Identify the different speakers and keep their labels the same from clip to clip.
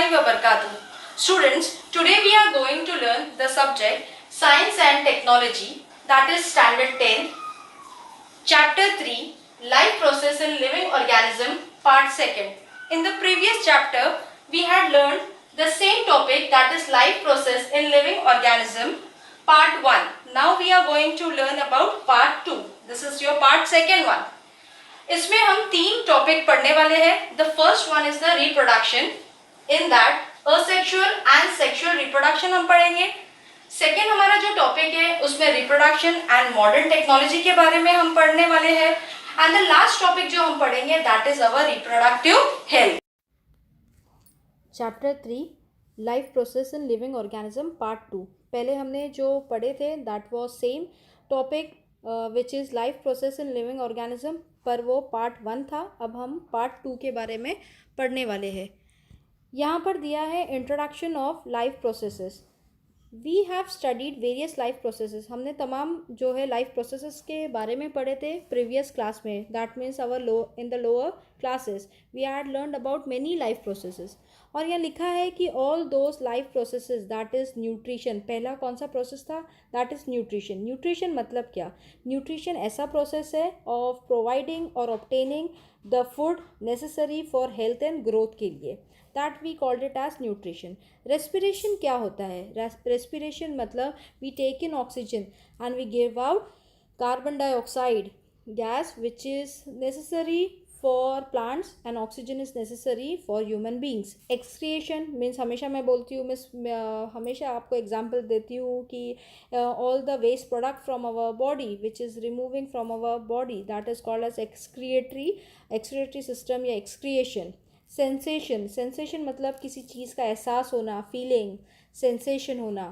Speaker 1: warahmatullahi wabarakatuh. Students, today we are going to learn the subject Science and Technology, that is Standard 10, Chapter 3, Life Process in Living Organism, Part 2nd. In the previous chapter, we had learned the same topic, that is Life Process in Living Organism, Part 1. Now we are going to learn about Part 2. This is your Part 2nd one. इसमें हम 3 topic पढ़ने वाले हैं. The first one is the reproduction. In that asexual and sexual reproduction हम पढ़ेंगे. Second हमारा जो topic है उसमें रिप्रोडक्शन एंड मॉडर्न टेक्नोलॉजी के बारे में हम पढ़ने वाले हैं. एंड द लास्ट टॉपिक जो हम पढ़ेंगे that is our reproductive health.
Speaker 2: Chapter 3 life process in living organism part 2. पहले हमने जो पढ़े थे that was same topic which is life process in living organism, पर वो पार्ट 1 था. अब हम पार्ट 2 के बारे में पढ़ने वाले हैं. यहाँ पर दिया है introduction of life processes. We have studied various life processes. हमने तमाम जो है लाइफ प्रोसेसेस के बारे में पढ़े थे प्रीवियस क्लास में. That means our in the lower classes we had learned about many life processes. और यहाँ लिखा है कि all those life processes that is nutrition. पहला कौन सा प्रोसेस था? That is nutrition. न्यूट्रिशन मतलब क्या? न्यूट्रिशन ऐसा प्रोसेस है ऑफ प्रोवाइडिंग और obtaining the food necessary for health and growth के लिए. That we called it as nutrition. Respiration क्या होता है? रेस्पिरेशन मतलब we take in oxygen and we give out carbon dioxide gas which is necessary for plants and oxygen is necessary for human beings. Excretion means हमेशा मैं बोलती हूँ, हमेशा आपको एग्जांपल देती हूँ कि all the waste product from our body which is removing from our body that is called as excretory system या एक्सक्रिएशन. सेंसेशन मतलब किसी चीज़ का एहसास होना, फीलिंग, सेंसेशन होना.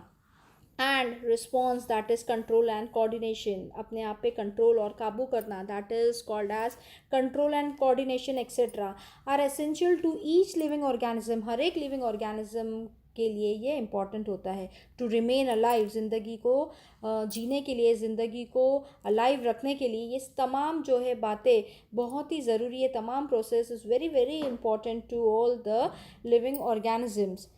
Speaker 2: And response that is control and coordination, अपने आप पे कंट्रोल और काबू करना, that is called as control and coordination etcetera are essential to each living organism. हर एक लिविंग ऑर्गेनिज्म के लिए ये इम्पॉर्टेंट होता है टू रिमेन अलाइव. ज़िंदगी को जीने के लिए, ज़िंदगी को अलाइव रखने के लिए ये तमाम जो है बातें बहुत ही ज़रूरी है. तमाम process is very very important to all the living organisms.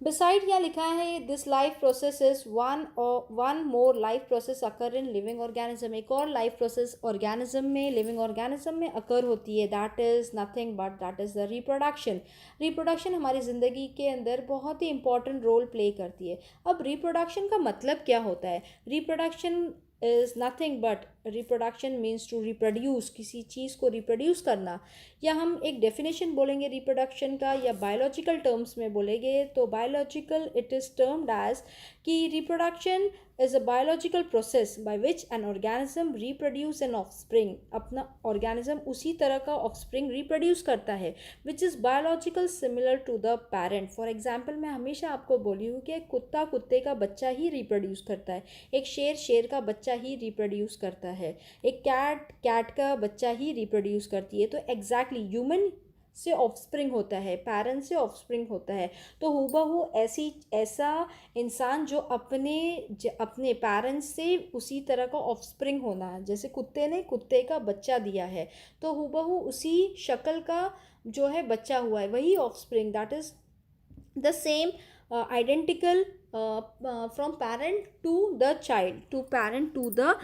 Speaker 2: Beside यहाँ लिखा है this life process is one more life process occur in living organism. एक और लाइफ प्रोसेस ऑर्गेनिज्म में, लिविंग ऑर्गेनिज्म में अकर होती है. That is nothing but that is the reproduction. Reproduction हमारी ज़िंदगी के अंदर बहुत ही इंपॉर्टेंट रोल प्ले करती है. अब रिप्रोडक्शन का मतलब क्या होता है? Reproduction is nothing but, reproduction means to reproduce, किसी चीज़ को रिप्रोड्यूस करना. या हम एक डेफिनेशन बोलेंगे रिप्रोडक्शन का, या बायोलॉजिकल टर्म्स में बोलेंगे तो biological it is termed as कि reproduction is a biological process by which an organism reproduce an offspring. अपना ऑर्गेनिज्म उसी तरह का ऑफस्प्रिंग रिप्रोड्यूस करता है which is biological similar to the parent. For example मैं हमेशा आपको बोली हूँ कि एक कुत्ता कुत्ते का बच्चा ही रिप्रोड्यूस करता है, एक शेर का बच्चा ही रिप्रोड्यूस करता है, एक कैट का बच्चा ही रिप्रोड्यूस करती है. तो एग्जैक्टली ह्यूमन से ऑफस्प्रिंग होता है, पेरेंट्स से ऑफस्प्रिंग होता है. तो हूबहू ऐसा इंसान जो अपने पेरेंट्स से उसी तरह का ऑफस्प्रिंग होना है. जैसे कुत्ते ने कुत्ते का बच्चा दिया है तो हूबहू उसी शक्ल का जो है बच्चा हुआ है, वही offspring. That is the same identical from parent to the child, to parent to the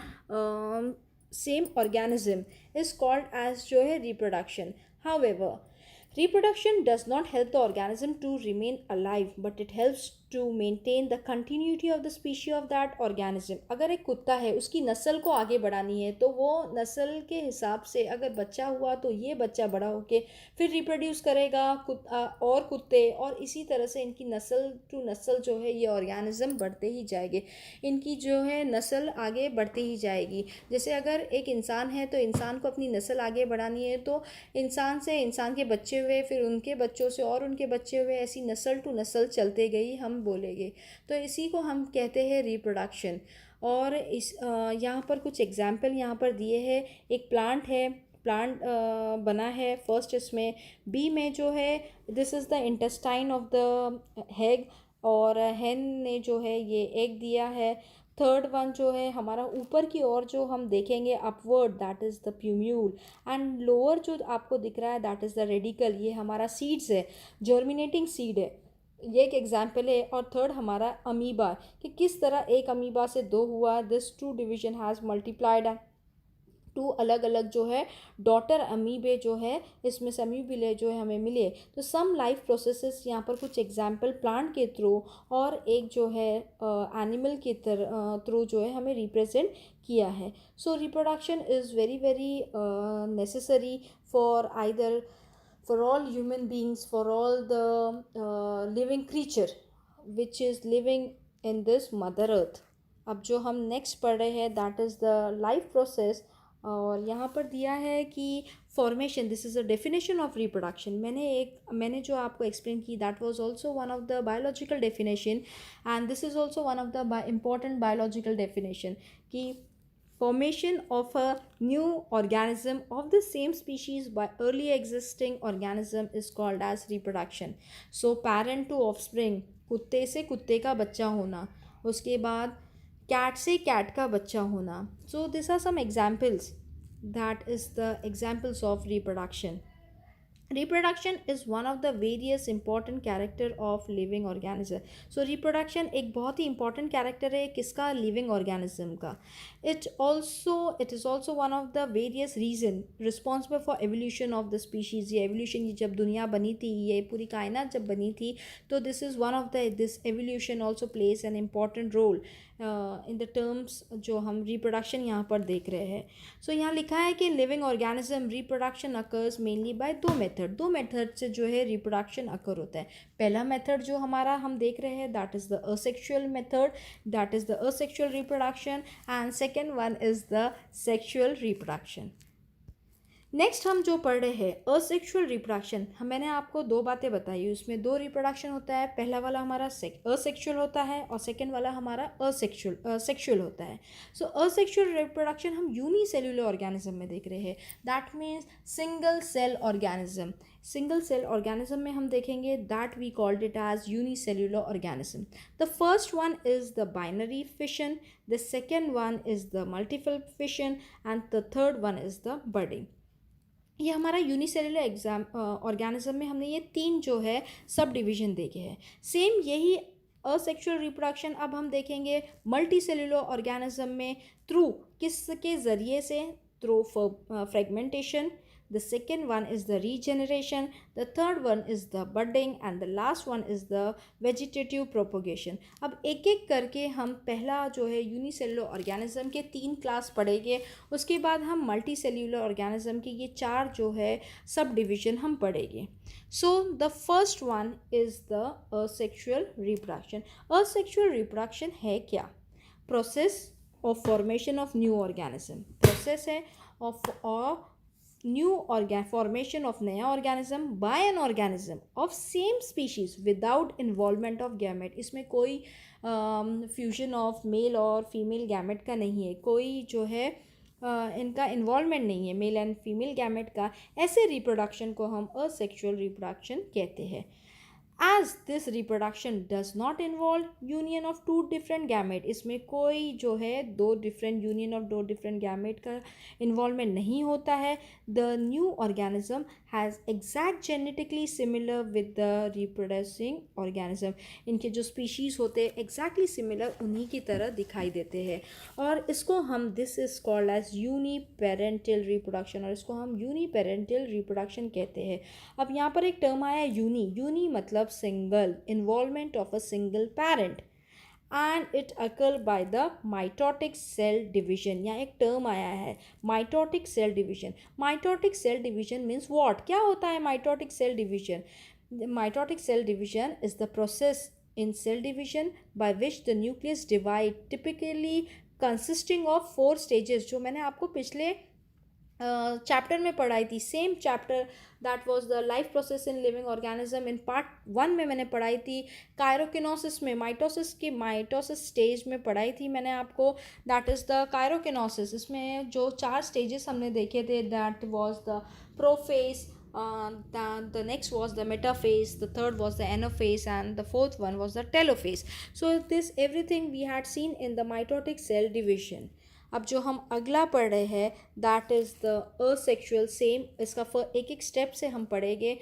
Speaker 2: same organism is called as जो है reproduction. However, reproduction does not help the organism to remain alive, but it helps to maintain the continuity of the species of that organism. अगर एक कुत्ता है उसकी नस्ल को आगे बढ़ानी है तो वो नस्ल के हिसाब से अगर बच्चा हुआ तो ये बच्चा बड़ा होके फिर रिप्रोड्यूस करेगा और कुत्ते, और इसी तरह से इनकी नस्ल टू नस्ल जो है ये ऑर्गेनिज्म बढ़ते ही जाएंगे, इनकी जो है नस्ल आगे बढ़ती ही जाएगी. जैसे अगर एक इंसान है तो इंसान को अपनी नस्ल आगे बढ़ानी है तो इंसान से इंसान के बच्चे हुए, फिर उनके बच्चों से और उनके बच्चे हुए, ऐसी नस्ल टू नस्ल चलते गई हम बोलेंगे. तो इसी को हम कहते हैं रिप्रोडक्शन. और इस यहाँ पर कुछ एग्जाम्पल यहाँ पर दिए हैं. एक प्लांट है, प्लांट बना है. फर्स्ट इसमें बी में जो है this is the intestine of the egg, और हेन ने जो है ये एग दिया है. थर्ड वन जो है हमारा ऊपर की ओर जो हम देखेंगे upward, that is the plumule. And lower जो आपको दिख रहा है दैट इज़ द रेडिकल, ये हमारा सीड्स है, जर्मिनेटिंग सीड है, ये एक एग्जाम्पल है। और थर्ड हमारा अमीबा, कि किस तरह एक अमीबा से दो हुआ, this two division has multiplied, two अलग अलग जो है डॉटर अमीबे जो है इसमें से अमीबिले जो है हमें मिले। तो सम लाइफ प्रोसेसेस यहाँ पर कुछ एग्जाम्पल प्लांट के थ्रू और एक जो है एनिमल के थ्रू जो है हमें रिप्रेजेंट किया है। सो reproduction is very very necessary for either for all human beings, for all the living creature which is living in this mother earth. अब जो हम नेक्स्ट पढ़ रहे हैं that is the life process, और यहाँ पर दिया है कि formation, this is a definition of reproduction. मैंने जो आपको एक्सप्लेन की that was also one of the biological definition, and this is also one of the important biological definition कि formation of a new organism of the same species by early existing organism is called as reproduction. So parent to offspring, कुत्ते से कुत्ते का बच्चा होना, उसके बाद cat से कैट का बच्चा होना. So these are some examples, that is the examples of reproduction. Reproduction is one of the various important character of living organism. So reproduction एक बहुत ही important character है किसका, living organism का. It is also one of the various reason responsible for evolution of the species. ये evolution, ये जब दुनिया बनी थी, ये पूरी कायनात जब बनी थी, तो this is one of the, this evolution also plays an important role in the terms जो हम रिप्रोडक्शन यहाँ पर देख रहे हैं. सो यहाँ लिखा है कि living organism reproduction occurs mainly by दो मेथड से जो है रिप्रोडक्शन अकर होता है. पहला मेथड जो हमारा हम देख रहे हैं that is the asexual method, that is the asexual reproduction, and second one is the sexual reproduction. Next हम जो पढ़ रहे हैं असेक्सुअल रिप्रोडक्शन, मैंने आपको दो बातें बताई, उसमें दो रिप्रोडक्शन होता है. पहला वाला हमारा असेक्सुअल होता है और सेकेंड वाला हमारा सेक्सुअल होता है. सो असेक्सुअल रिप्रोडक्शन हम यूनिसेल्युलर ऑर्गेनिज्म में देख रहे हैं, that means single cell organism. Single cell organism में हम देखेंगे that we called it as unicellular organism. The first one is the binary fission, the second one is the multiple fission, and the third one is the budding. ये हमारा unicellular organism में हमने ये तीन जो है सब डिवीजन देखे हैं. सेम यही असेक्सुअल रिप्रोडक्शन अब हम देखेंगे मल्टी सेल्युलर ऑर्गेनिज्म में, थ्रू किसके ज़रिए से, through fragmentation. The second one is the regeneration, the third one is the budding, and the last one is the vegetative propagation. अब एक एक करके हम पहला जो है यूनिसेल्युलर ऑर्गेनिज्म के तीन क्लास पढ़ेंगे, उसके बाद हम मल्टी सेल्युलर ऑर्गेनिज्म के ये चार जो है सब डिवीजन हम पढ़ेंगे. So the first one is the asexual reproduction. Asexual reproduction है क्या? Process of formation of new organism. Process है ऑफ formation of नया organism by an organism of same species without involvement of gamete. इसमें कोई fusion of male और female gamete का नहीं है, कोई जो है इनका इन्वॉल्वमेंट नहीं है मेल एंड फीमेल गैमेट का. ऐसे रिप्रोडक्शन को हम असेक्सुअल रिप्रोडक्शन कहते हैं. As this reproduction does not involve union of two different gamete, इसमें कोई जो है union of दो different gamete का involvement नहीं होता है. The new organism has exact genetically similar with the reproducing organism. इनके जो species होते हैं exactly similar उन्हीं की तरह दिखाई देते हैं, और इसको हम this is called as uniparental reproduction, और इसको हम uniparental reproduction कहते हैं. अब यहाँ पर एक टर्म आया यूनी मतलब single, involvement of a single parent, and it occur by the mitotic cell division. यहाँ एक टर्म आया है mitotic cell division. Mitotic cell division means what, क्या होता है mitotic cell division? Mitotic cell division is the process in cell division by which the nucleus divide, typically consisting of 4 stages, जो मैंने आपको पिछले चैप्टर में पढ़ाई थी. Same chapter that was the life process in living organism in part 1 में मैंने पढ़ाई थी. कायरोकिनोसिस में माइटोसिस स्टेज में पढ़ाई थी मैंने आपको, दैट इज़ द कायरोकिनोसिस. इसमें जो 4 स्टेजेस हमने देखे थे that was the prophase, The next was the metaphase, the third was the anaphase, and the fourth one was the telophase. So this everything we had seen in the mitotic cell division. अब जो हम अगला पढ़ रहे हैं that is the asexual, same इसका एक एक स्टेप से हम पढ़ेंगे.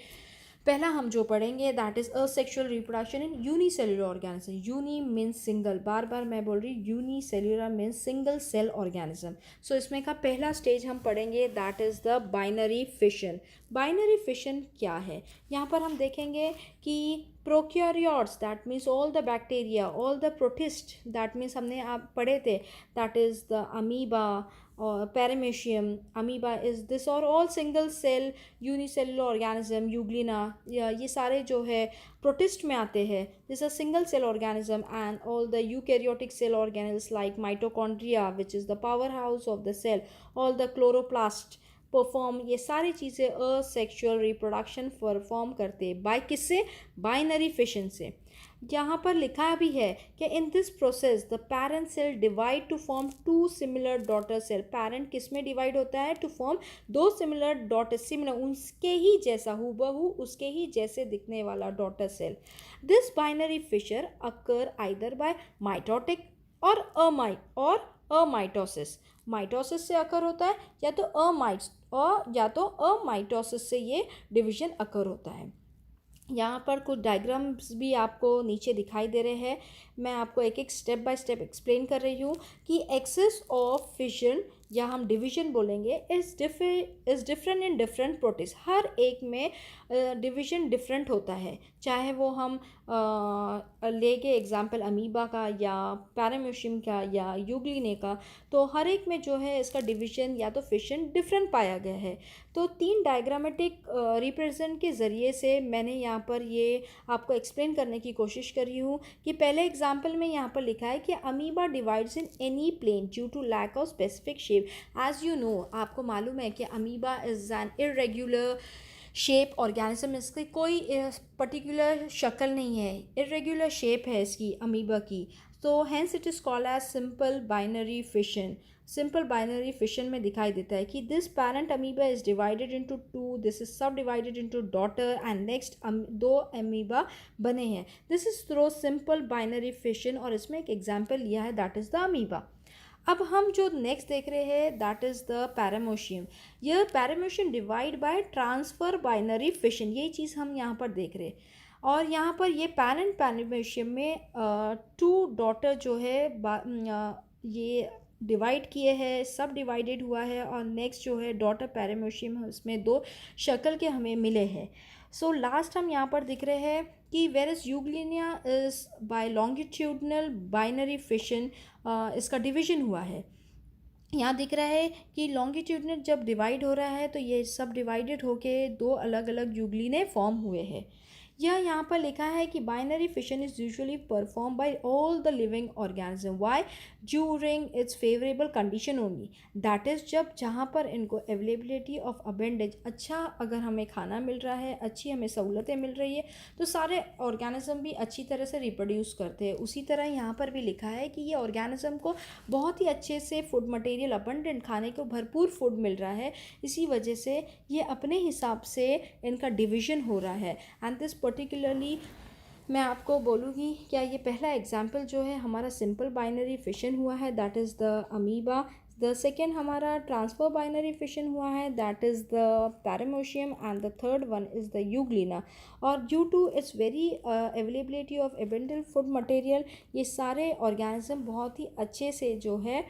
Speaker 2: पहला हम जो पढ़ेंगे that is asexual reproduction in unicellular organism. Uni means single, बार बार मैं बोल रही हूँ, unicellular means single cell organism. So इसमें का पहला स्टेज हम पढ़ेंगे that is the binary fission. Binary fission क्या है, यहाँ पर हम देखेंगे कि prokaryotes that means all the bacteria, all the protist that means हमने आप पढ़े थे दैट इज़ द अमीबा और पैरामीशियम. अमीबा इज़ दिस और all single cell unicellular organism. Euglena, ये सारे जो है प्रोटिस्ट में आते हैं. This a single cell organism. And all the eukaryotic cell organism like mitochondria which is the power house of the cell, all the chloroplast perform, ये सारी चीज़ें असेक्सुअल रिप्रोडक्शन परफॉर्म करते हैं. बाय किससे? बाइनरी फिशन से. यहाँ पर लिखा भी है कि in this process the parent cell divide to form two similar daughter cell. Parent किस में डिवाइड होता है? टू फॉर्म दो सिमिलर डॉटर, सिमिलर उसके ही जैसा, हूबहू उसके ही जैसे दिखने वाला daughter cell. This binary fission occur either by mitotic और अमाइटोसिस. माइटोसिस से अकर होता है या तो अमाइटोसिस से ये डिवीजन अकर होता है. यहाँ पर कुछ डायग्राम्स भी आपको नीचे दिखाई दे रहे हैं. मैं आपको एक एक स्टेप बाय स्टेप एक्सप्लेन कर रही हूँ कि एक्सेस ऑफ फिशन या हम डिवीजन बोलेंगे is different in different protist. हर एक में डिवीजन डिफरेंट होता है, चाहे वो हम लेके एग्जांपल अमीबा का या पैरामीशियम का या यूग्लिने का, तो हर एक में जो है इसका डिवीजन या तो फिशन डिफरेंट पाया गया है. तो 3 डायग्रामेटिक रिप्रेजेंट के ज़रिए से मैंने यहाँ पर ये आपको एक्सप्लेन करने की कोशिश कर रही हूँ कि पहले एग्जांपल में यहाँ पर लिखा है कि amoeba divides in any plane due to lack of specific shape. As you know, आपको मालूम है कि amoeba is an irregular shape organism. इसकी कोई पर्टिकुलर शक्ल नहीं है, इरेग्युलर शेप है इसकी अमीबा की. तो hence it is called as simple binary fission. Simple binary fission में दिखाई देता है कि this parent amoeba is divided into two, this is sub divided into daughter and next 2 amoeba बने हैं. This is through simple binary fission और इसमें एक एग्जाम्पल लिया है दैट इज़ द अमीबा. अब हम जो नेक्स्ट देख रहे हैं दैट इज़ द पैरामीशियम. यह paramecium divide by transfer binary fission, यही चीज़ हम यहाँ पर देख रहे हैं. और यहाँ पर ये पैरेंट पैरामीशियम में 2 डॉटर जो है ये डिवाइड किए हैं, सब डिवाइडेड हुआ है. और नेक्स्ट जो है डॉटर पैरामीशियम, उसमें 2 शक्ल के हमें मिले हैं. सो लास्ट हम यहाँ पर दिख रहे हैं कि whereas euglena is by longitudinal binary fission, इसका डिवीजन हुआ है. यहाँ दिख रहा है कि लॉन्गिट्यूडनल जब डिवाइड हो रहा है तो ये सब डिवाइडेड होके 2 अलग अलग यूग्लिने फॉर्म हुए हैं. यह यहाँ पर लिखा है कि binary fission is usually perform by all the living organism. Why? During its favourable condition only. That is जब जहाँ पर इनको अवेलेबिलिटी ऑफ अबेंडेज, अच्छा अगर हमें खाना मिल रहा है, अच्छी हमें सहूलतें मिल रही है, तो सारे ऑर्गेनिज्म भी अच्छी तरह से रिप्रोड्यूस करते हैं. उसी तरह यहाँ पर भी लिखा है कि ये ऑर्गेनिज्म को बहुत ही अच्छे से फूड मटेरियल अबंडेंट, खाने को भरपूर फूड मिल रहा है. इसी वजह से ये अपने हिसाब से इनका डिवीज़न हो रहा है. एंड दिस पर्टिकुलरली मैं आपको बोलूँगी क्या ये पहला एग्जाम्पल जो है हमारा सिंपल बाइनरी फिशन हुआ है that is the amoeba. The second हमारा ट्रांसफर बाइनरी फिशन हुआ है that is the paramecium. And the third one is the euglena. और due to its very availability of abundant food material, ये सारे organism बहुत ही अच्छे से जो है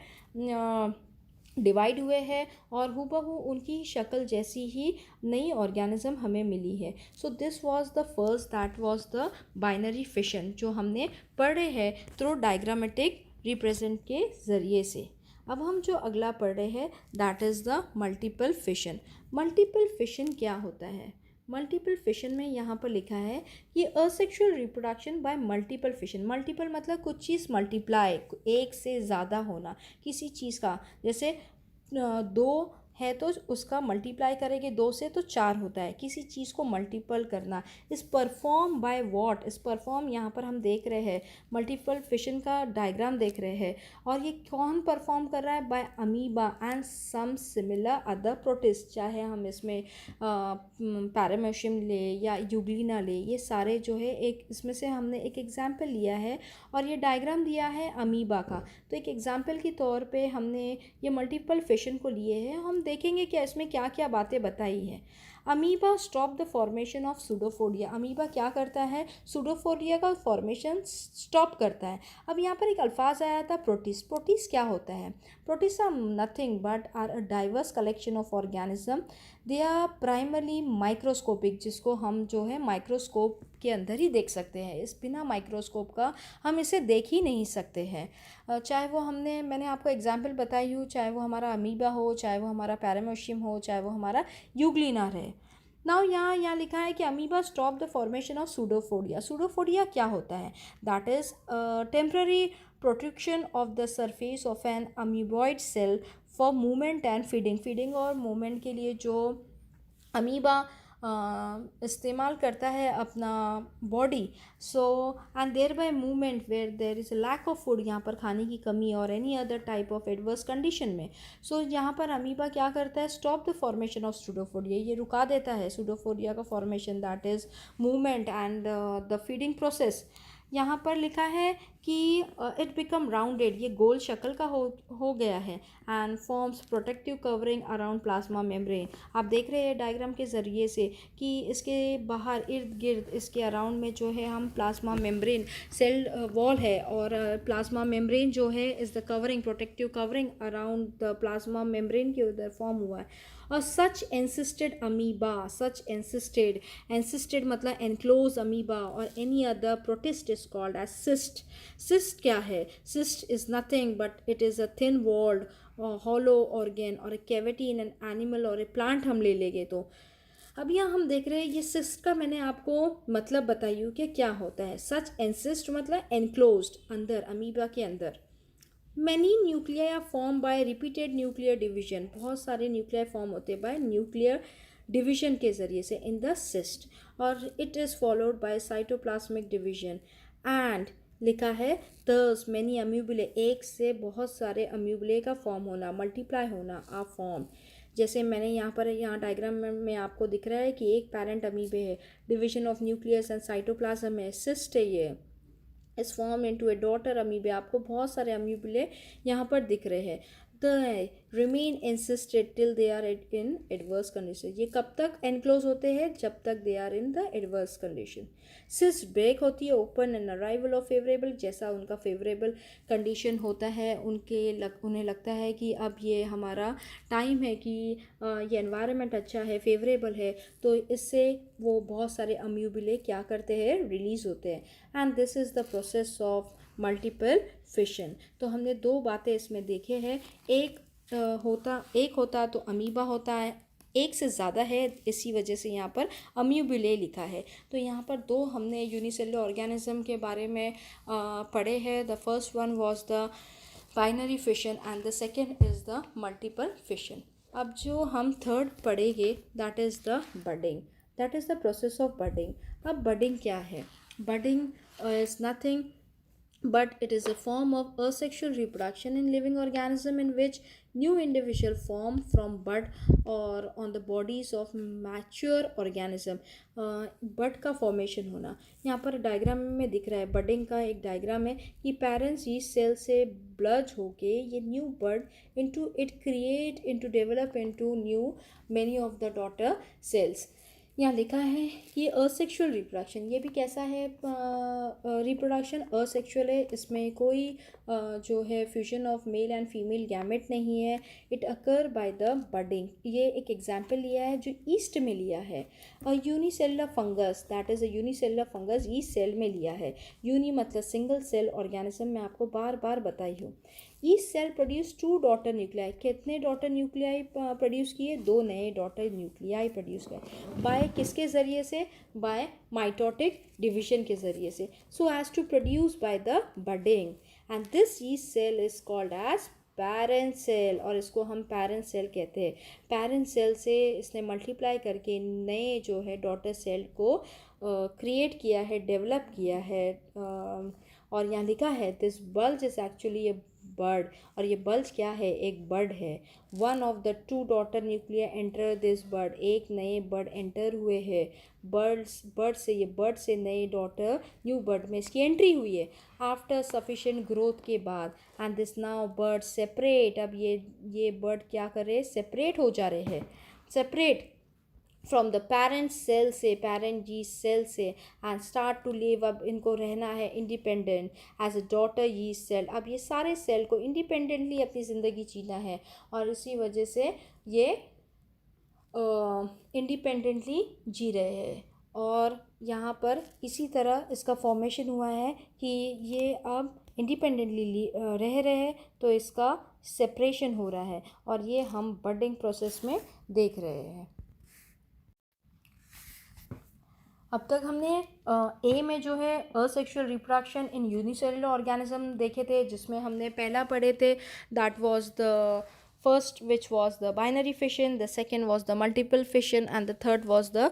Speaker 2: डिवाइड हुए हैं और हूबहू उनकी शक्ल जैसी ही नई ऑर्गेनिज्म हमें मिली है. सो this was the first that was the binary fission जो हमने पढ़े हैं थ्रू डायग्रामेटिक रिप्रेजेंट के ज़रिए से. अब हम जो अगला पढ़ रहे हैं that is the multiple fission. Multiple fission क्या होता है? मल्टीपल फिशन में यहाँ पर लिखा है कि asexual reproduction by multiple fission. Multiple मतलब कुछ चीज़ मल्टीप्लाई, एक से ज़्यादा होना किसी चीज़ का. जैसे 2 है तो उसका मल्टीप्लाई करेंगे 2 से तो 4 होता है। किसी चीज़ को मल्टीपल करना, इस परफॉर्म बाय व्हाट, इस परफॉर्म यहाँ पर हम देख रहे हैं मल्टीपल फिशन का डायग्राम देख रहे हैं, और ये कौन परफॉर्म कर रहा है? By amoeba and some similar other protist. चाहे हम इसमें पैरामेशियम ले या यूग्लिना ले, ये सारे जो है एक इसमें से हमने एक एग्जाम्पल लिया है और ये डायग्राम दिया है अमीबा का। तो एक एग्जाम्पल के तौर पे हमने ये मल्टीपल फिशन को लिए हैं। हम देखेंगे कि इसमें क्या क्या बातें बताई हैं। Amoeba stop the formation of pseudopodia. Amoeba क्या करता है? सूडोफोडिया का फॉर्मेशन स्टॉप करता है। अब यहाँ पर एक अल्फाज आया था प्रोटिस्ट। प्रोटिस्ट क्या होता है? Protist are nothing but are a diverse collection of organism. They are primarily microscopic, जिसको हम जो है माइक्रोस्कोप के अंदर ही देख सकते हैं। इस बिना माइक्रोस्कोप का हम इसे देख ही नहीं सकते हैं। चाहे वो मैंने आपको एग्जांपल बताई हो, चाहे वो हमारा अमीबा हो, चाहे वो हमारा पैरामेशियम हो, चाहे वो हमारा यूग्लिना है। नाउ यहाँ लिखा है कि amoeba stop the formation of pseudopodia. Pseudopodia क्या होता है? That is temporary protection of the surface of an amoeboid cell for movement and feeding और मूवमेंट के लिए जो अमीबा इस्तेमाल करता है अपना body. So and thereby movement where there is lack of food, यहाँ पर खाने की कमी और any other type of adverse condition में। सो यहाँ पर अमीबा क्या करता है? Stop the formation of pseudopodia. ये रुका देता है सूडोफोडिया का formation, that is movement and the feeding process. यहाँ पर लिखा है कि इट बिकम राउंडेड, ये गोल शक्ल का हो गया है, and forms protective covering around plasma membrane. आप देख रहे हैं डायग्राम के ज़रिए से कि इसके बाहर इर्द गिर्द इसके अराउंड में जो है हम प्लाज्मा मेम्ब्रेन सेल वॉल है, और प्लाज्मा मेम्ब्रेन जो है is the covering, protective covering around the plasma membrane के उधर फॉर्म हुआ है। और such encysted amoeba, such encysted मतलब एनक्लोज अमीबा और any other protist is called as cyst. Cyst क्या है? Cyst is nothing but it is a thin walled hollow organ और a cavity in an animal और a plant हम ले लेंगे तो। अब यहाँ हम देख रहे हैं ये सिस्ट का मैंने आपको मतलब बताई हूँ कि क्या होता है। सच इंसिस्ट मतलब एनक्लोज्ड, अंदर अमीबा के अंदर। Many nuclei are form by repeated nuclear division, बहुत सारे न्यूक्लियाई फॉर्म होते हैं बाय न्यूक्लियर डिवीजन के ज़रिए से इन द सिस्ट, और it is followed by cytoplasmic division. And लिखा है दस मैनी अम्यूबुले, एक से बहुत सारे अम्यूबुले का फॉर्म होना, मल्टीप्लाई होना, आ फॉर्म। जैसे मैंने यहाँ डायग्राम में आपको दिख रहा है कि एक पेरेंट अमीबे है, division of nucleus and cytoplasm है, सिस्ट है, ये इस form into a daughter amoebae. आपको बहुत सारे अमीबुले यहाँ पर दिख रहे हैं। The remain encysted till they are in adverse condition, ये कब तक एनक्लोज होते हैं? जब तक they are in the adverse condition. Cyst break होती है open and arrival of favourable, जैसा उनका फेवरेबल कंडीशन होता है उन्हें लगता है कि अब ये हमारा टाइम है कि ये एनवायरनमेंट अच्छा है, फेवरेबल है, तो इससे वो बहुत सारे अम्यूबुले क्या करते हैं? रिलीज़ होते हैं। And this is the process of multiple fission. तो हमने दो बातें इसमें देखे हैं, एक होता तो अमीबा होता है, एक से ज़्यादा है, इसी वजह से यहाँ पर अम्यूबुले लिखा है। तो यहाँ पर दो हमने यूनिसेलुलर ऑर्गेनिज्म के बारे में पढ़े हैं। The first one was the binary fission and the second is the multiple fission. अब जो हम थर्ड पढ़ेंगे that is the budding, that is the process of budding. अब बडिंग क्या है? Budding is nothing but it is a form of asexual reproduction in living organism in which new individual form from bud or on the bodies of mature organism। बड का formation होना, यहाँ पर diagram में दिख रहा है, बडिंग का एक डायग्राम है कि पेरेंट्स यीस्ट सेल से ब्लज होके ये new bud into it create into develop into new many of the daughter cells. यहाँ लिखा है कि असेक्सुअल रिप्रोडक्शन, ये भी कैसा है? रिप्रोडक्शन असेक्सुअल है, इसमें कोई जो है fusion of mail and female gamete नहीं है। It occur by the budding, ये एक एग्जाम्पल लिया है जो ईस्ट में लिया है। Unicellular fungus, that is a unicellular fungus, yeast cell में लिया है। यूनि मतलब सिंगल सेल ऑर्गेनिज्म, मैं आपको बार बार बताई हूँ। Yeast cell produce 2 daughter nuclei, कितने डॉटर न्यूक्लियाई प्रोड्यूस किए? 2 नए डॉटर न्यूक्लियाई प्रोड्यूस किए। बाय किसके ज़रिए से? बाय माइटोटिक डिवीजन के ज़रिए से, so as to produce by the budding, and this yeast cell is called as parent cell, और इसको हम पेरेंट सेल कहते हैं। पेरेंट सेल से इसने मल्टीप्लाई करके नए जो है डॉटर सेल को क्रिएट किया है, डेवलप किया है। और यहाँ लिखा है this bulge is actually A bird, और ये बल्ज क्या है, एक बर्ड है। One of the two daughter nuclear enter this bird, एक नए बर्ड एंटर हुए हैं। बर्ड से नए डॉटर न्यू बर्ड में इसकी एंट्री हुई है आफ्टर सफिशेंट ग्रोथ के बाद। And this now bird separate, अब ये बर्ड क्या कर रहे हैं, सेपरेट हो जा रहे हैं, separate from the parent cell से, पेरेंट जी सेल से, एंड स्टार्ट टू लिव, अब इनको रहना है इंडिपेंडेंट एज अ डॉटर ये सेल। अब ये सारे सेल को इंडिपेंडेंटली अपनी ज़िंदगी जीना है, और इसी वजह से ये इंडिपेंडेंटली जी रहे हैं। और यहाँ पर इसी तरह इसका फॉर्मेशन हुआ है कि ये अब इंडिपेंडेंटली रह रहे हैं, तो इसका सेपरेशन हो रहा है, और ये हम बर्डिंग प्रोसेस में देख रहे हैं। अब तक हमने ए में जो है असेक्सुअल रिप्रोडक्शन इन यूनिसेलुलर ऑर्गेनिज्म देखे थे, जिसमें हमने पहला पढ़े थे that was the first which was the binary fission, the second was the multiple fission, and the third was the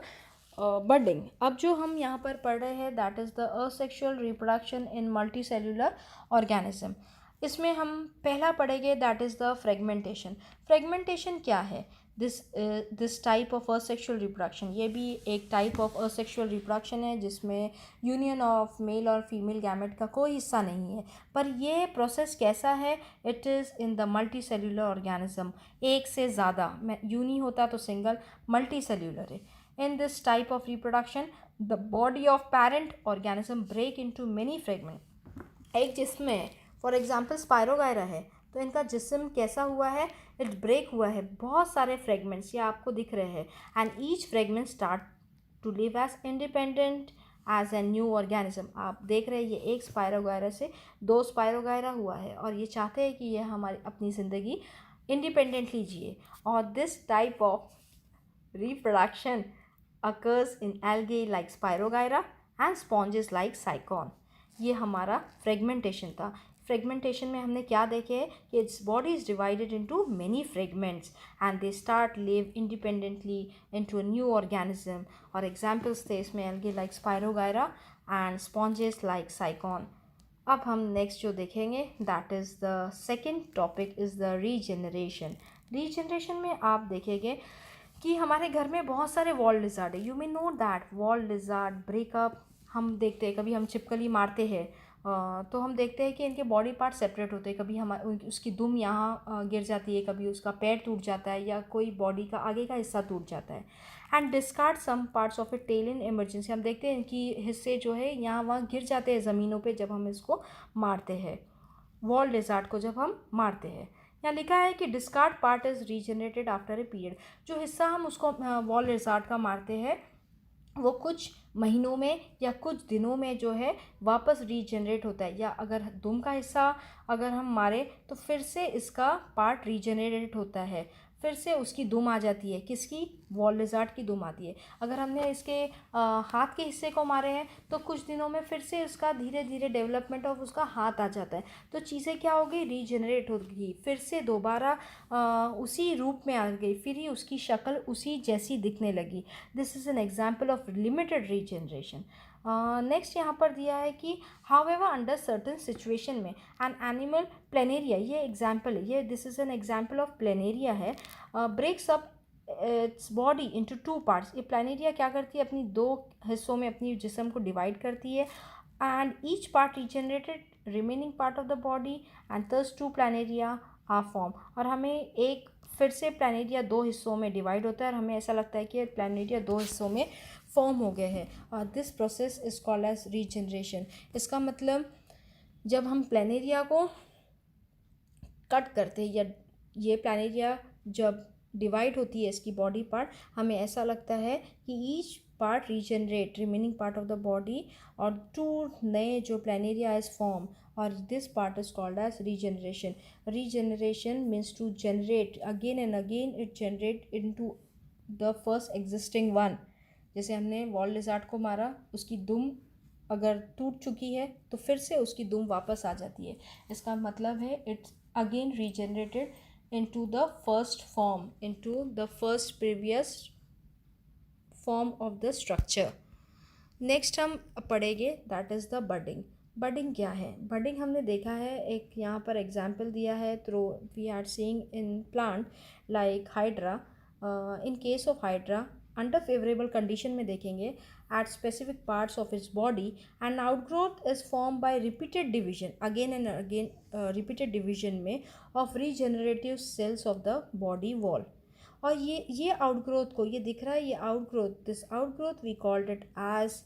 Speaker 2: budding. अब जो हम यहाँ पर पढ़ रहे हैं that is the asexual reproduction in multicellular organism. इसमें हम पहला पढ़ेंगे that is the fragmentation. Fragmentation क्या है, this type of asexual reproduction, ये भी एक टाइप ऑफ असेक्सुअल रिप्रोडक्शन है जिसमें यूनियन ऑफ मेल और फीमेल गैमेट का कोई हिस्सा नहीं है। पर ये प्रोसेस कैसा है, it is in the multi cellular organism, एक से ज़्यादा, यूनी होता तो सिंगल, मल्टी सेल्यूलर है। In this type of reproduction, the body of parent organism break into many fragments. एक जिसमें फॉर एग्जाम्पल स्पायरोगायरा है, तो इनका जिस्म कैसा हुआ है, इट ब्रेक हुआ है, बहुत सारे फ्रेगमेंट्स ये आपको दिख रहे हैं। And each fragment start to live as independent as a new organism. आप देख रहे हैं ये एक स्पायरोगायरा से दो स्पायरोगायरा हुआ है, और ये चाहते हैं कि ये हमारी अपनी ज़िंदगी इंडिपेंडेंटली जिए। और this type of reproduction occurs in algae like Spirogyra and sponges like Cycon। ये हमारा फ्रेगमेंटेशन था। फ्रेगमेंटेशन में हमने क्या देखे कि its body is divided into many fragments and they start live independently into a new organism. और examples थे इसमें algae like Spirogyra and sponges like Cycon। अब हम नेक्स्ट जो देखेंगे that is the second topic is the regeneration. Regeneration में आप देखेंगे कि हमारे घर में बहुत सारे वॉल लिज़ार्ड है। You may know that wall lizard breakup हम देखते हैं, कभी हम छिपकली मारते हैं तो हम देखते हैं कि इनके बॉडी पार्ट सेपरेट होते हैं, कभी उसकी दुम यहाँ गिर जाती है, कभी उसका पैर टूट जाता है, या कोई बॉडी का आगे का हिस्सा टूट जाता है। And discard some parts of a tail in emergency, हम देखते हैं इनकी हिस्से जो है यहाँ वहाँ गिर जाते हैं ज़मीनों पे जब हम इसको मारते हैं, वॉल लिज़ार्ड को जब हम मारते हैं। यहाँ लिखा है कि discard part is regenerated after a period, जो हिस्सा हम उसको वॉल लिज़ार्ड का मारते हैं वो कुछ महीनों में या कुछ दिनों में जो है वापस रीजनरेट होता है। या अगर दुम का हिस्सा अगर हम मारें तो फिर से इसका पार्ट रीजनरेट होता है, फिर से उसकी दुम आ जाती है, किसकी, वॉल लिज़ार्ड की दुम आती है। अगर हमने इसके हाथ के हिस्से को मारे हैं तो कुछ दिनों में फिर से उसका धीरे धीरे डेवलपमेंट ऑफ उसका हाथ आ जाता है, तो चीज़ें क्या हो गई, रीजनरेट होगी, फिर से दोबारा उसी रूप में आ गई, फिर ही उसकी शक्ल उसी जैसी दिखने लगी। This is an example of limited regeneration. Next यहाँ पर दिया है कि हाउएवर अंडर सर्टन सिचुएशन में एन एनिमल प्लेनेरिया, ये एग्जाम्पल है, ये this is an example of planaria है, breaks up its body into two parts. ये प्लेनेरिया क्या करती है, अपनी दो हिस्सों में अपनी जिस्म को डिवाइड करती है, and each part regenerated remaining part of the body and thus two planaria are form. और हमें एक फिर से प्लेनेरिया दो हिस्सों में डिवाइड होता है और हमें ऐसा लगता है कि प्लेनेरिया दो हिस्सों में फॉर्म हो गए हैं, और this process is called as regeneration. इसका मतलब जब हम प्लेनेरिया को कट करते हैं या ये प्लेनेरिया जब डिवाइड होती है इसकी बॉडी पार्ट, हमें ऐसा लगता है कि each part regenerate remaining part of the body और टू नए जो प्लेनेरिया इज फॉर्म, और this part is called as regeneration. Regeneration means to generate again and again, it generate into the first existing one. जैसे हमने wall lizard को मारा, उसकी दुम अगर टूट चुकी है तो फिर से उसकी दुम वापस आ जाती है, इसका मतलब है it's again regenerated into the first form, into the first previous form of the structure. Next हम पढ़ेंगे that is the budding. Budding क्या है? बडिंग हमने देखा है, एक यहाँ पर एग्जाम्पल दिया है through we are seeing in plant like hydra. In case of hydra under favourable condition में देखेंगे at specific parts of its body and outgrowth is form by repeated division, again and again repeated division में of regenerative cells of the body wall. और ये outgrowth को, ये दिख रहा है, ये outgrowth, this outgrowth we called it as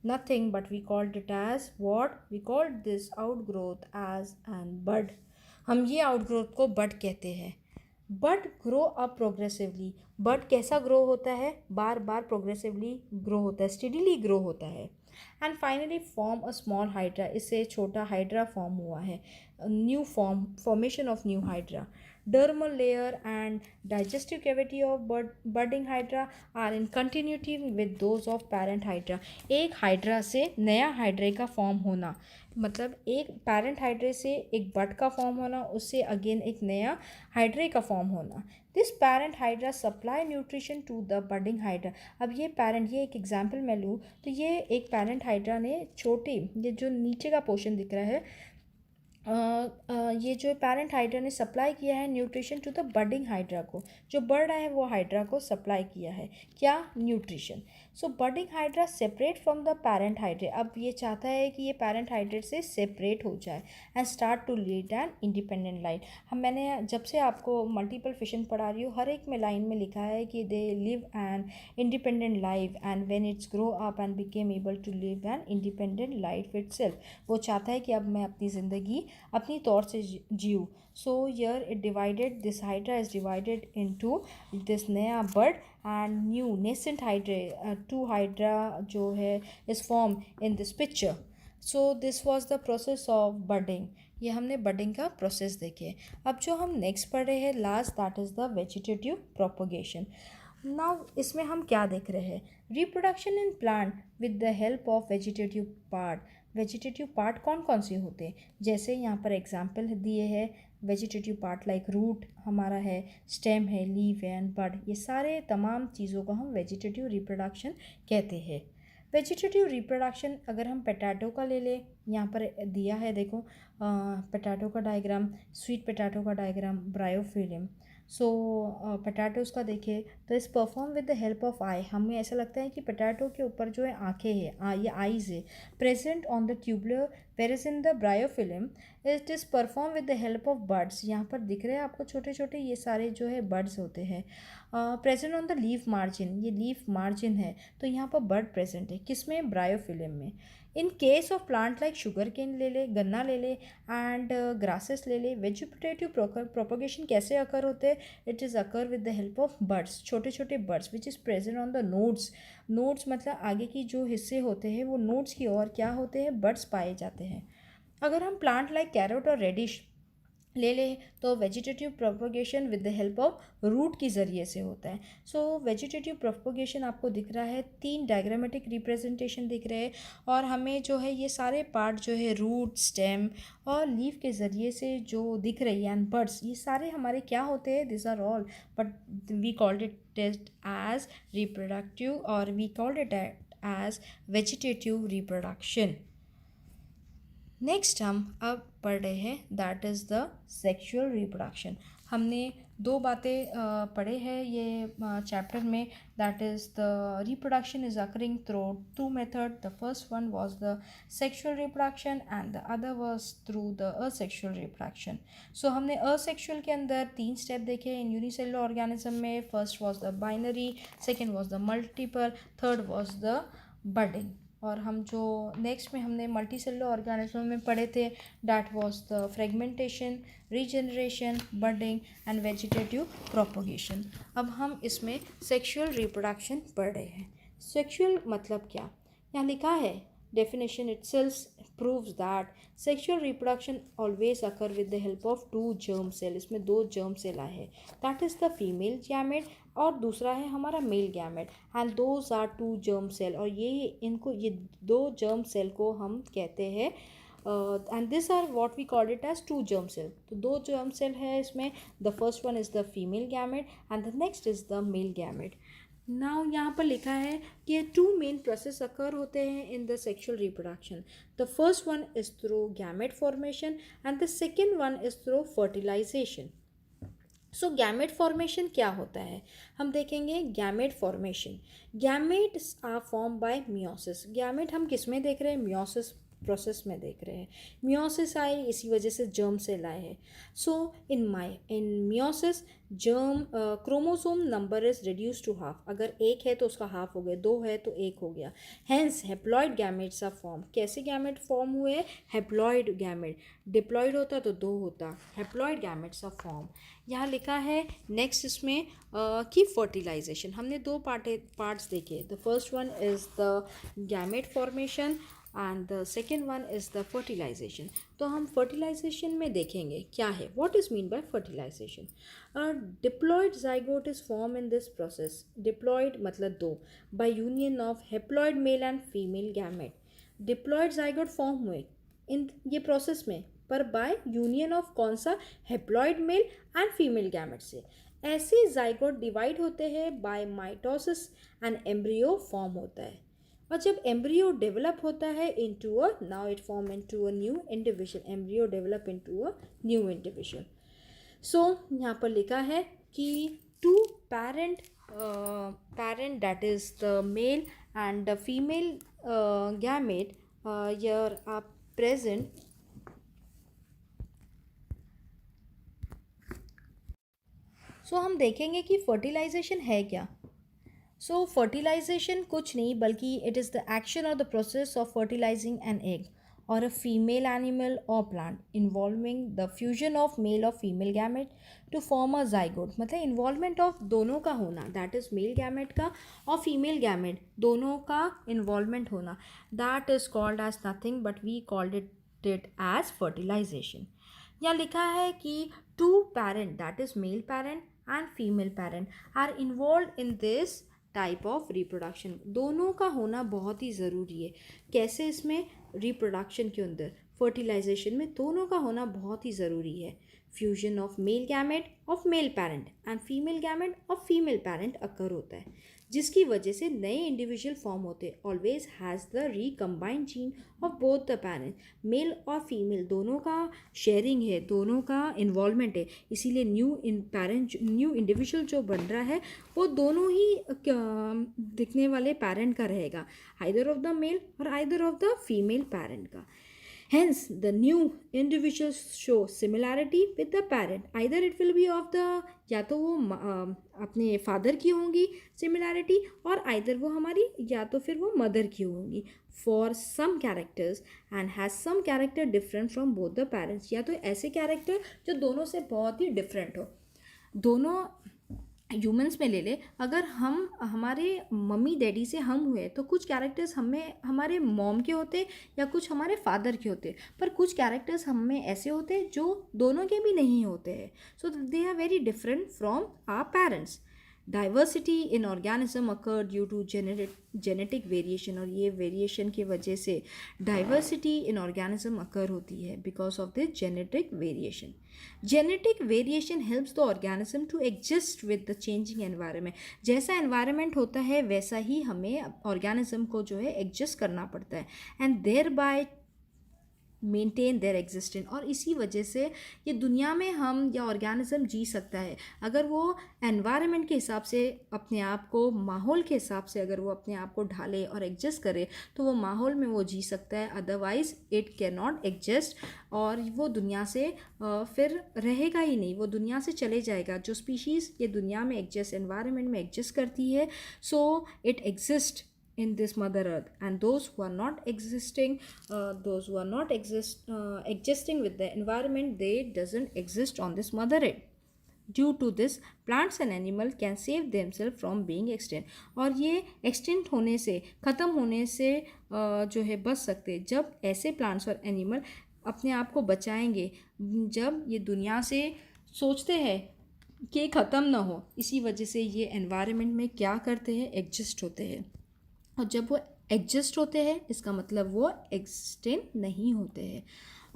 Speaker 2: nothing but we called it as what? We called this outgrowth as an bud. हम ये outgrowth को bud कहते हैं. बड ग्रो अप प्रोग्रेसिवली. बड कैसा ग्रो होता है? बार बार प्रोग्रेसिवली ग्रो होता है, स्टेडीली ग्रो होता है. And finally form a small hydra. इससे छोटा हाइड्रा फॉर्म हुआ है. New formation of new hydra. Dermal layer and digestive cavity of budding hydra are in continuity with those of parent hydra. एक hydra से नया हाइड्रे का फॉर्म होना, मतलब एक पेरेंट हाइड्रे से एक बड का फॉर्म होना, उससे अगेन एक नया हाइड्रे का फॉर्म होना. This parent hydra supply nutrition to the budding hydra. अब ये पेरेंट, ये एक एग्जांपल मैं लूँ तो ये एक पेरेंट हाइड्रा ने छोटे, ये जो नीचे का पोर्शन दिख रहा है, ये जो पेरेंट हाइड्रा ने सप्लाई किया है nutrition to the budding hydra को. जो बढ़ रहा है वो हाइड्रा को सप्लाई किया है क्या? Nutrition. So budding hydra separate from the parent hydra. अब ये चाहता है कि ये पेरेंट हाइड्रे से सेपरेट हो जाए and start to lead an independent life. मैंने जब से आपको मल्टीपल फिशन पढ़ा रही हूँ, हर एक में लाइन में लिखा है कि they live an independent life and when it's grow up and became able to live an independent life itself. वो चाहता है कि अब मैं अपनी ज़िंदगी अपनी तौर से जीऊँ. So here it divided, this hydra is divided into this नया bud and new nascent hydra. Two hydra जो है is form in this picture. So this was the process of budding. ये हमने बडिंग का प्रोसेस देखे. अब जो हम नेक्स्ट पढ़ रहे हैं last, that is the vegetative propagation. Now इसमें हम क्या देख रहे हैं? Reproduction in plant with the help of vegetative part. Vegetative part कौन कौन से होते हैं? जैसे यहाँ पर एग्जांपल दिए हैं वेजिटेटिव पार्ट लाइक रूट हमारा है, स्टेम है, लीव है एंड बड. ये सारे तमाम चीज़ों को हम वेजिटेटिव रिप्रोडक्शन कहते हैं. वेजिटेटिव रिप्रोडक्शन अगर हम पोटैटो का ले लें, यहाँ पर दिया है देखो पोटैटो का डायग्राम, स्वीट पोटैटो का डायग्राम, ब्रायोफिलियम. सो पोटैटोज़ का देखें तो is perform with the help of eye. हमें ऐसा लगता है कि पोटैटो के ऊपर जो है आँखें हैं, ये आईज़ है present on the tubular, whereas in the bryophyllum it is perform with the help of buds. यहाँ पर दिख रहे हैं आपको छोटे छोटे, ये सारे जो है बड्स होते हैं. Present on the leaf margin, ये लीफ मार्जिन है तो यहाँ पर बड प्रेजेंट है. किसमें? ब्रायोफिलियम में. In case of plant like sugar cane ले ले, गन्ना ले ले एंड ग्रासेस ले ले, वेजिटेटिव प्रोपोगेशन कैसे अकर होते हैं? It is occur with the help of buds, छोटे छोटे buds which is present on the nodes. Nodes मतलब आगे की जो हिस्से होते हैं वो नोड्स की ओर क्या होते हैं? बड्स पाए जाते हैं. अगर हम प्लांट लाइक कैरेट और रेडिश ले लें तो vegetative propagation with the help of root की ज़रिए से होता है. सो वेजिटेटिव प्रोपोगेशन आपको दिख रहा है, 3 डायग्रामेटिक रिप्रेजेंटेशन दिख रहे हैं और हमें जो है ये सारे पार्ट जो है रूट, स्टेम और लीफ के ज़रिए से जो दिख रही है एंड बड्स, ये सारे हमारे क्या होते हैं? This are all but we called it test as reproductive और we called it as vegetative reproduction. Next हम अब पढ़ रहे हैं that is the sexual reproduction. हमने 2 बातें पढ़े हैं ये चैप्टर में, that is the reproduction is occurring through 2 method. The first one was the sexual reproduction and the other was through the asexual reproduction. So हमने असेक्सुअल के अंदर 3 step देखे इन यूनिसेलुलर ऑर्गेनिज्म में. First was the binary, second was the multiple, third was the budding. और हम जो next में हमने मल्टी सेलुलर ऑर्गेनिज्म में पढ़े थे that was the fragmentation, regeneration, budding and vegetative propagation. अब हम इसमें सेक्सुअल रिप्रोडक्शन पढ़ रहे हैं. सेक्सुअल मतलब क्या? यहाँ लिखा है definition itself proves that sexual reproduction always occur with the help of 2 germ cell. इसमें 2 germ cell आए हैं, that is the female gamete और दूसरा है हमारा male gamete and those are 2 germ cell. और ये इनको ये 2 germ cell को हम कहते हैं and this are what we called it as two germ cell. तो दो जर्म सेल है इसमें. The first one is the female gamete and the next is the male gamete. Now यहाँ पर लिखा है कि टू मेन प्रोसेस अकर होते हैं in the sexual reproduction. The first one is through gamete formation and the second one is through fertilization. So gamete formation क्या होता है हम देखेंगे. Gamete formation, gametes are form by meiosis. Gamete हम किस में देख रहे हैं, मियोसिस प्रोसेस में देख रहे हैं. मियोसिस आए इसी वजह से जर्म सेल आए हैं. So in meiosis germ chromosome number is reduce to half. अगर एक है तो उसका हाफ हो गया, दो है तो एक हो गया. Hence haploid gametes are form. कैसे गैमेट फॉर्म हुए हैं, हैप्लॉइड गैमेट. डिप्लॉइड होता तो दो होता. Haploid gametes are form. यहाँ लिखा है नेक्स्ट इसमें कि फर्टिलाइजेशन. हमने दो पार्ट्स देखे. The first one is the gamete formation and the second one is the fertilization. तो हम फर्टिलाइजेशन में देखेंगे क्या है, what is mean by fertilization. Diploid zygote is form in this process. Diploid मतलब दो, by union of haploid male and female gamete. Diploid zygote form हुए इन ये प्रोसेस में, पर बाय यूनियन ऑफ कौन सा, haploid male and female gamete से. ऐसे जाइगोट डिवाइड होते हैं by mitosis and embryo form होता है. और जब एम्ब्रियो डेवलप होता है into a, now it form into a new individual. Embryo develop into a new individual. So यहाँ पर लिखा है कि two parent that is the male and the female gamete here are present. सो हम देखेंगे कि फर्टिलाइजेशन है क्या. सो फर्टिलाइजेशन कुछ नहीं बल्कि इट इज़ द एक्शन और the process of fertilising an egg और अ फीमेल एनिमल और plant involving the fusion of male और female gamete to form a zygote. मतलब इन्वॉल्वमेंट ऑफ दोनों का होना, दैट इज़ मेल गैमेट का और फीमेल गैमेट दोनों का इन्वॉल्वमेंट होना. That is called as nothing but we called it as fertilization. यहाँ लिखा है कि two parent that is male parent and female parent are involve in this type of reproduction. दोनों का होना बहुत ही ज़रूरी है. कैसे, इसमें रिप्रोडक्शन के अंदर फर्टिलाइजेशन में दोनों का होना बहुत ही ज़रूरी है. Fusion of male gamete of male parent and female gamete of female parent occur होता है, जिसकी वजह से नए इंडिविजुअल फॉर्म होते. Always has the recombined gene of both the parent. Male और फीमेल दोनों का शेयरिंग है, दोनों का इन्वॉल्वमेंट है. इसीलिए न्यू इंडिविजुअल जो बन रहा है वो दोनों ही दिखने वाले पेरेंट का रहेगा, आइदर ऑफ द मेल और either of the female parent का. Hence, the new individuals show similarity with the parent. Either it will be of the, या तो वो अपने फादर की होंगी सिमिलैरिटी, और आइदर वो हमारी या तो फिर वो मदर की होंगी. For some characters and has some character different from both the parents. या तो ऐसे कैरेक्टर जो दोनों से बहुत ही डिफरेंट हो. दोनों ह्यूमंस में ले ले, अगर हम हमारे मम्मी डैडी से हम हुए तो कुछ कैरेक्टर्स हमें हमारे मॉम के होते या कुछ हमारे फादर के होते, पर कुछ कैरेक्टर्स हम में ऐसे होते जो दोनों के भी नहीं होते हैं. So they are very different from our parents. Diversity in organism occur due to genetic variation. और ये वेरिएशन की वजह से डाइवर्सिटी इन ऑर्गेनिज्म अकर होती है because of this genetic variation. Genetic variation helps the organism to exist with the changing environment. जैसा environment होता है वैसा ही हमें ऑर्गेनिज्म को जो है एग्जिस्ट करना पड़ता है, and thereby maintain their existence. और इसी वजह से ये दुनिया में हम या ऑर्गेनिज्म जी सकता है अगर वो एनवायरनमेंट के हिसाब से अपने आप को, माहौल के हिसाब से अगर वो अपने आप को ढाले और एग्जिस्ट करे तो वो माहौल में वो जी सकता है. Otherwise it can not exist और वो दुनिया से फिर रहेगा ही नहीं, वो दुनिया से चले जाएगा. जो स्पीशीज़ ये दुनिया में एग्जिस्ट, एनवायरनमेंट में एग्जिस्ट करती है, so it exist in this mother earth, and those who are not existing with the environment, they doesn't exist on this mother earth. Due to this, plants and animal can save themselves from being extinct. और ये extinct होने से, ख़त्म होने से जो है बच सकते जब ऐसे plants और animal अपने आप को बचाएंगे, जब ये दुनिया से सोचते हैं कि ख़त्म ना हो. इसी वजह से ये environment में क्या करते हैं, एग्जिस्ट होते हैं. और जब वो एग्जिस्ट होते हैं, इसका मतलब वो एक्सटेंड नहीं होते हैं।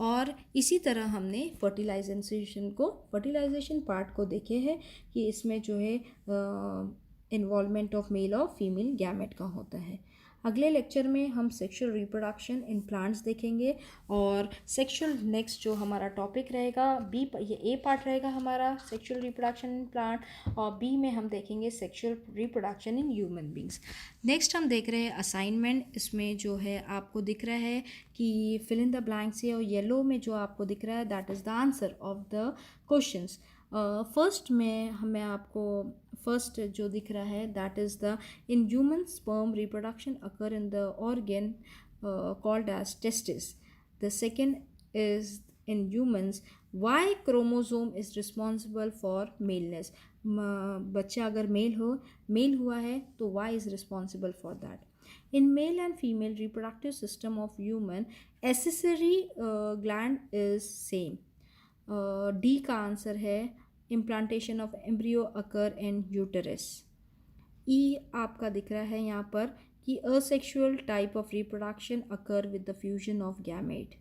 Speaker 2: और इसी तरह हमने फर्टिलाइजेशन पार्ट को देखे हैं कि इसमें जो है इन्वॉल्वमेंट ऑफ मेल और फीमेल गैमेट का होता है। अगले लेक्चर में हम सेक्सुअल रिप्रोडक्शन इन प्लांट्स देखेंगे और सेक्सुअल नेक्स्ट जो हमारा टॉपिक रहेगा ये ए पार्ट रहेगा हमारा सेक्सुअल रिप्रोडक्शन इन प्लांट, और बी में हम देखेंगे sexual reproduction in human beings. Next हम देख रहे हैं असाइनमेंट। इसमें जो है आपको दिख रहा है कि फिल इन द ब्लैंक्स है, और येलो में जो आपको दिख रहा है that is the answer of the questions. First में हमें आपको फर्स्ट जो दिख रहा है that is the in human sperm reproduction occur in the organ called as testis. The second is in humans Y chromosome is responsible for maleness. बच्चा अगर male हुआ है तो Y is responsible for that. In male and female reproductive system of human accessory gland is same. D का answer है implantation of embryo occur in uterus. E आपका दिख रहा है यहाँ पर कि asexual type of reproduction occur with the fusion of gamete.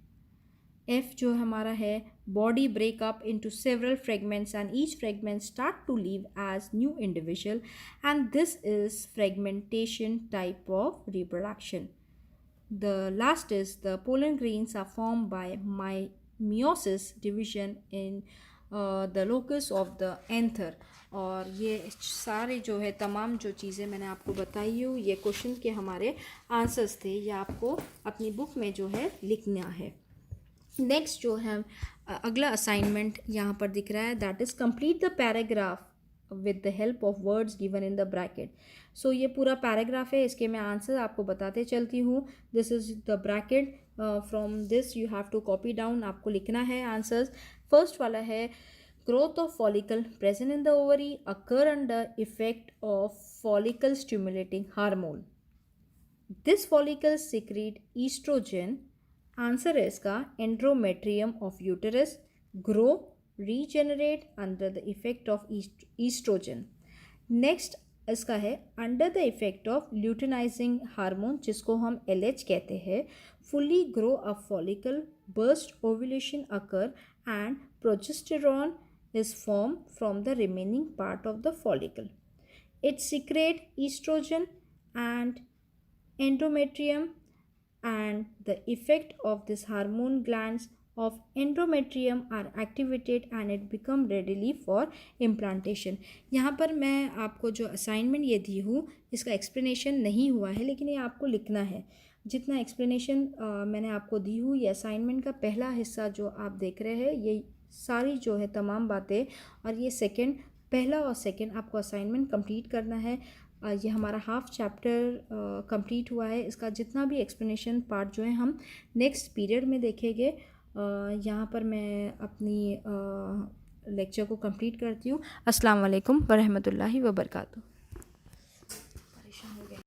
Speaker 2: F जो हमारा है body break up into several fragments and each fragment start to live as new individual and this is fragmentation type of reproduction. The last is the pollen grains are formed by meiosis division in the locus of the anther। और ये सारे जो है तमाम जो चीज़ें मैंने आपको बताई हूँ ये क्वेश्चन के हमारे आंसर्स थे, ये आपको अपनी बुक में जो है लिखना है। नेक्स्ट जो है अगला असाइनमेंट यहाँ पर दिख रहा है that is complete the paragraph with the help of words given in the bracket। so ये पूरा पैराग्राफ है, इसके मैं आंसर आपको बताते चलती हूँ। This is the bracket, from this you have to copy down, आपको लिखना है आंसर्स। फर्स्ट वाला है growth of follicle present in the ovary occur under effect of follicle stimulating hormone। this follicle secrete estrogen। Answer है इसका endometrium of uterus grow regenerate under the effect of estrogen। next इसका है under the effect of luteinizing hormone जिसको हम LH कहते हैं fully grow a follicle burst ovulation occur and progesterone is formed from the remaining part of the follicle। it secrete estrogen and endometrium and the effect of this hormone glands of endometrium are activated and it become ready for implantation। यहाँ पर मैं आपको जो assignment ये दी हूँ इसका explanation नहीं हुआ है, लेकिन ये आपको लिखना है। जितना एक्सप्लेनेशन मैंने आपको दी हूँ ये असाइनमेंट का पहला हिस्सा जो आप देख रहे हैं ये सारी जो है तमाम बातें, और ये पहला और सेकेंड आपको असाइनमेंट कंप्लीट करना है। ये हमारा हाफ चैप्टर कंप्लीट हुआ है, इसका जितना भी एक्सप्लेनेशन पार्ट जो है हम नेक्स्ट पीरियड में देखेंगे। यहाँ पर मैं अपनी लेक्चर को कंप्लीट करती हूँ। अस्सलाम वालेकुम व रहमतुल्लाहि व बरकातुहू।